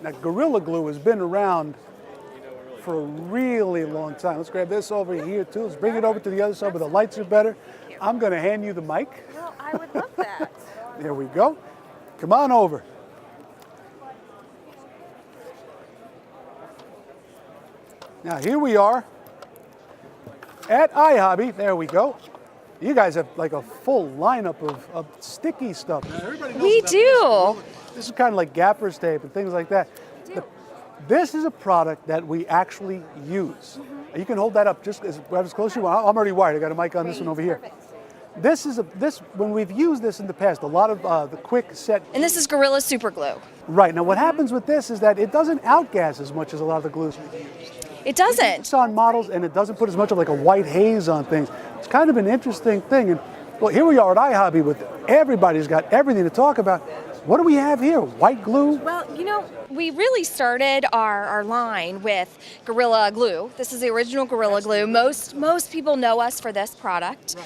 Now, Gorilla Glue has been around for a really long time. Let's grab this over here too. Let's bring it over to the other side where the lights are better. I'm going to hand you the mic. Well, I would love that. There we go. Come on over. Now here we are at iHobby. There we go. You guys have like a full lineup of sticky stuff. Now, everybody knows We about do. This is kind of like Gapper's tape and things like that. This is a product that we actually use. You can hold that up just as close as you want. I'm already wired. I got a mic on this one over here. This is when we've used this in the past, a lot of the quick set. And this is Gorilla Super Glue. Right. Now what happens with this is that it doesn't outgas as much as a lot of the glues. It doesn't. It's on models and it doesn't put as much of like a white haze on things. It's kind of an interesting thing. And well, here we are at iHobby with everybody's got everything to talk about. What do we have here? White glue? Well, you know, we really started our line with Gorilla Glue. This is the original Gorilla Glue. Most people know us for this product.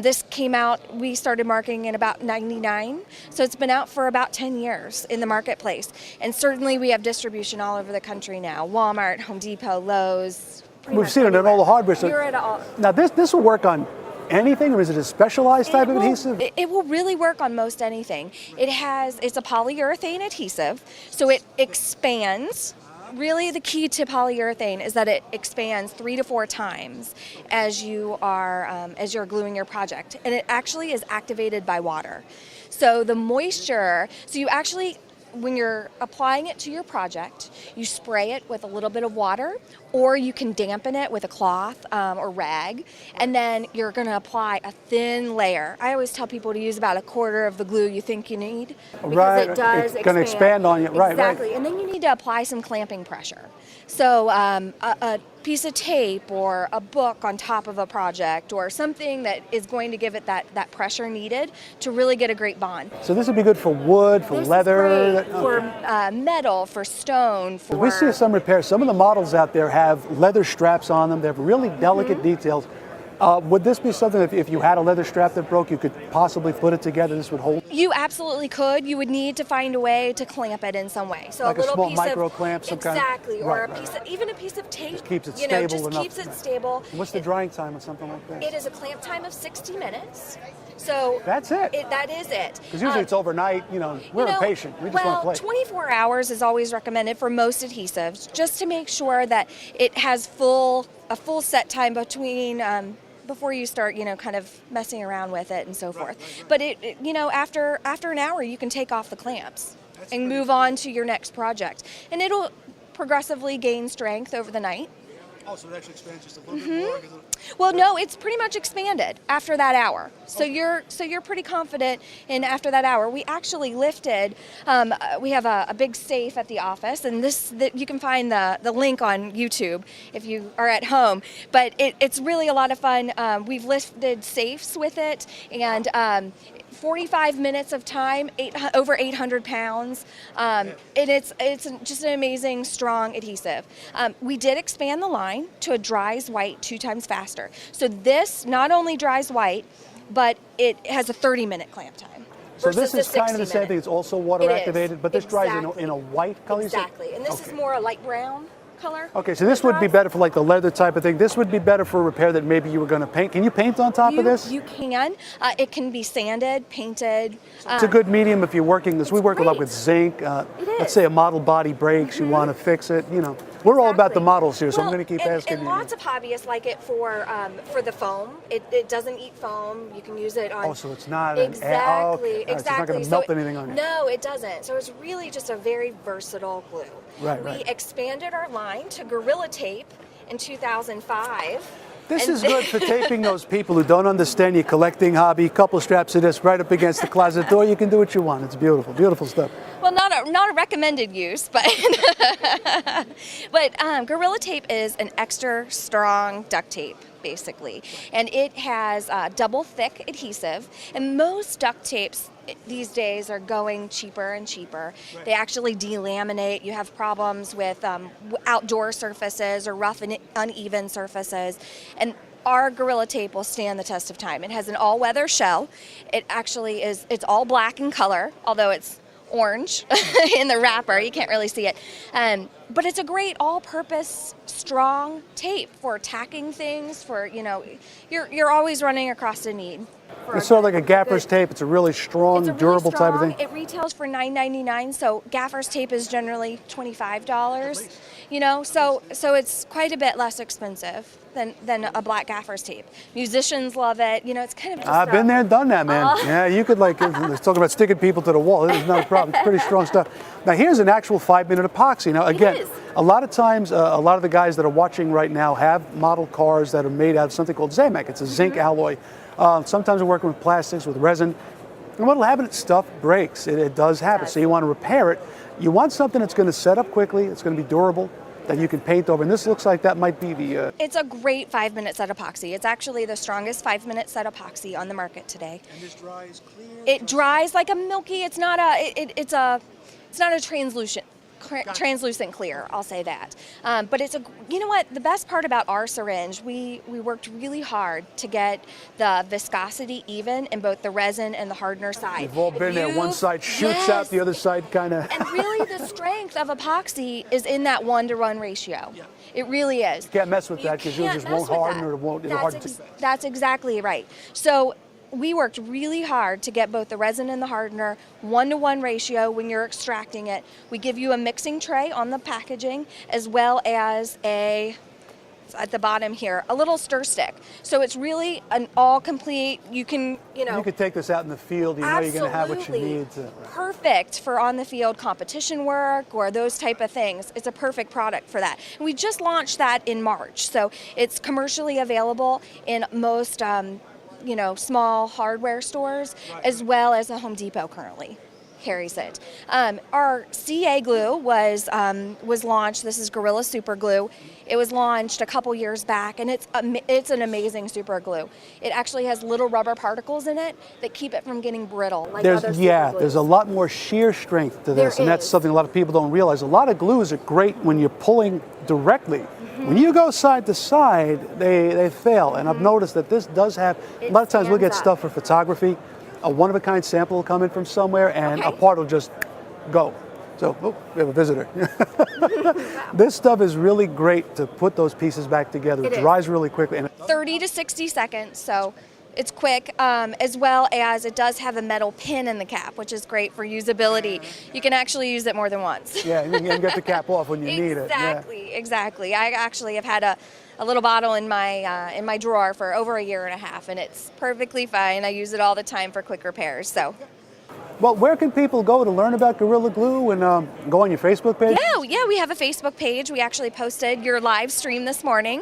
This came out, we started marketing in about '99, so it's been out for about 10 years in the marketplace. And certainly we have distribution all over the country now. Walmart, Home Depot, Lowe's. We've seen it in all the hardware stores. You're at all. Now this will work on anything, or is it a specialized type of adhesive? It will really work on most anything. It's a polyurethane adhesive, so it expands. Really, the key to polyurethane is that it expands 3 to 4 times as you're gluing your project, and it actually is activated by water. So the moisture, you actually, when you're applying it to your project, you spray it with a little bit of water, or you can dampen it with a cloth or rag, and then you're going to apply a thin layer. I always tell people to use about 1/4 of the glue you think you need, because right. it does It's going to expand on you. Right, exactly. right. And then you need to apply some clamping pressure. So a piece of tape or a book on top of a project or something that is going to give it that pressure needed to really get a great bond. So this would be good for wood, for This leather. is great for metal, for stone, for... We see some repairs. Some of the models out there have leather straps on them. They have really delicate details. Would this be something that if you had a leather strap that broke, you could possibly put it together, this would hold? You absolutely could. You would need to find a way to clamp it in some way. So like a little small piece micro of clamp, some kind. Exactly, or Right, a piece of, even a piece of tape. Just keeps it you know, stable just enough. keeps it stable. What's the drying time of something like this? It is a clamp time of 60 minutes. So that's it. That is it. Because usually it's overnight. We're impatient. We just want to play. 24 hours is always recommended for most adhesives, just to make sure that it has a full set time between before you start, kind of messing around with it and so forth. But after an hour, you can take off the clamps and move on to your next project, and it'll progressively gain strength over the night. Oh, so it actually expands just a little bit more? Well, no, it's pretty much expanded after that hour. So you're pretty confident in after that hour. We actually lifted. We have a big safe at the office, and you can find the link on YouTube if you are at home. But it's really a lot of fun. We've lifted safes with it, and 45 minutes of time, over 800 pounds, and it's just an amazing, strong adhesive. We did expand the line to a dries white 2 times faster. So this not only dries white, but it has a 30-minute clamp time. So this is kind of the same thing. It's also water activated, but this dries in a white color. Exactly, and this is more a light brown color. Okay, so this would be better for like the leather type of thing. This would be better for a repair that maybe you were going to paint. Can you paint on top of this? You can. It can be sanded, painted. It's a good medium if you're working this. We work a lot with zinc. Let's say a model body breaks, you want to fix it. We're all about the models here, so I'm going to keep asking and you. Lots of hobbyists like it for the foam. It doesn't eat foam. You can use it on. Oh, so it's not exactly. Exactly. It's not going to melt anything on you. No, it doesn't. So it's really just a very versatile glue. Right. We expanded our line to Gorilla Tape in 2005. This is good for taping those people who don't understand your collecting hobby. Couple straps of this right up against the closet door. You can do what you want. It's beautiful, beautiful stuff. Well, not a recommended use, but Gorilla Tape is an extra strong duct tape, basically, and it has double thick adhesive. And most duct tapes these days are going cheaper and cheaper. Right. They actually delaminate. You have problems with outdoor surfaces or rough and uneven surfaces, and our Gorilla Tape will stand the test of time. It has an all-weather shell. It actually it's all black in color, although it's orange in the wrapper. You can't really see it. But it's a great all-purpose strong tape for tacking things, for, you're always running across a need. It's sort of like a gaffer's tape. It's a really strong, It's a really durable type of strong- thing. It retails for $9.99, so gaffer's tape is generally $25. So it's quite a bit less expensive than a black gaffer's tape. Musicians love it. It's kind of just I've been there and done that, man. Yeah, you could let's talk about sticking people to the wall. This is not a problem. It's pretty strong stuff. Now here's an actual 5-minute epoxy. Now again, is. a lot of times, a lot of the guys that are watching right now have model cars that are made out of something called Zamac. It's a zinc alloy. Sometimes we're working with plastics, with resin. And what'll happen is stuff breaks. It does happen. So you want to repair it. You want something that's going to set up quickly. It's going to be durable, that you can paint over. And this looks like that might be the... It's a great 5-minute set epoxy. It's actually the strongest 5-minute set epoxy on the market today. And this dries clear? It dries like a milky. It's not a translucent clear, I'll say that. But you know what, the best part about our syringe, we worked really hard to get the viscosity even in both the resin and the hardener side. We've all been there. One side shoots out, the other side kind of... And really the strength of epoxy is in that 1-to-1 ratio. Yeah. It really is. You can't mess with that because it just won't harden or it won't harden. That's exactly right. So we worked really hard to get both the resin and the hardener 1-to-1 ratio when you're extracting it. We give you a mixing tray on the packaging as well as at the bottom here, a little stir stick. So it's really an all complete, you can take this out in the field, you know you're going to have what you need. Perfect for on the field competition work or those type of things. It's a perfect product for that. And we just launched that in March. So it's commercially available in most small hardware stores, as well as a Home Depot currently carries it. Our CA glue was launched. This is Gorilla Super Glue. It was launched a couple years back, and it's an amazing super glue. It actually has little rubber particles in it that keep it from getting brittle. There's a lot more shear strength to this, and that's something a lot of people don't realize. A lot of glues are great when you're pulling directly. When you go side to side, they fail. And I've noticed that this does have, a lot of times we'll get stuff for photography, a one-of-a-kind sample will come in from somewhere, and a part will just go. So, we have a visitor. This stuff is really great to put those pieces back together. It dries really quickly. 30 to 60 seconds, so it's quick, as well as it does have a metal pin in the cap, which is great for usability. You can actually use it more than once. Yeah, you can get the cap off when you need it. Exactly. I actually have had a little bottle in my drawer for over 1.5 years, and it's perfectly fine. I use it all the time for quick repairs. So. Well, where can people go to learn about Gorilla Glue and go on your Facebook page? Yeah, we have a Facebook page. We actually posted your live stream this morning.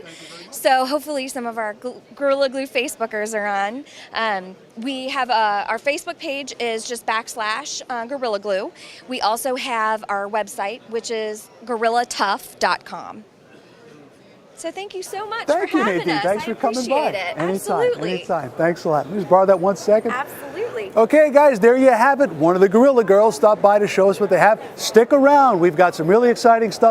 So hopefully some of our Gorilla Glue Facebookers are on. We have our Facebook page is just / Gorilla Glue. We also have our website, which is GorillaTough.com. So thank you so much for having us. Thanks for coming by. Absolutely. Anytime. Thanks a lot. Let me just borrow that 1 second. Absolutely. Okay, guys, there you have it. One of the Gorilla Girls stopped by to show us what they have. Stick around. We've got some really exciting stuff.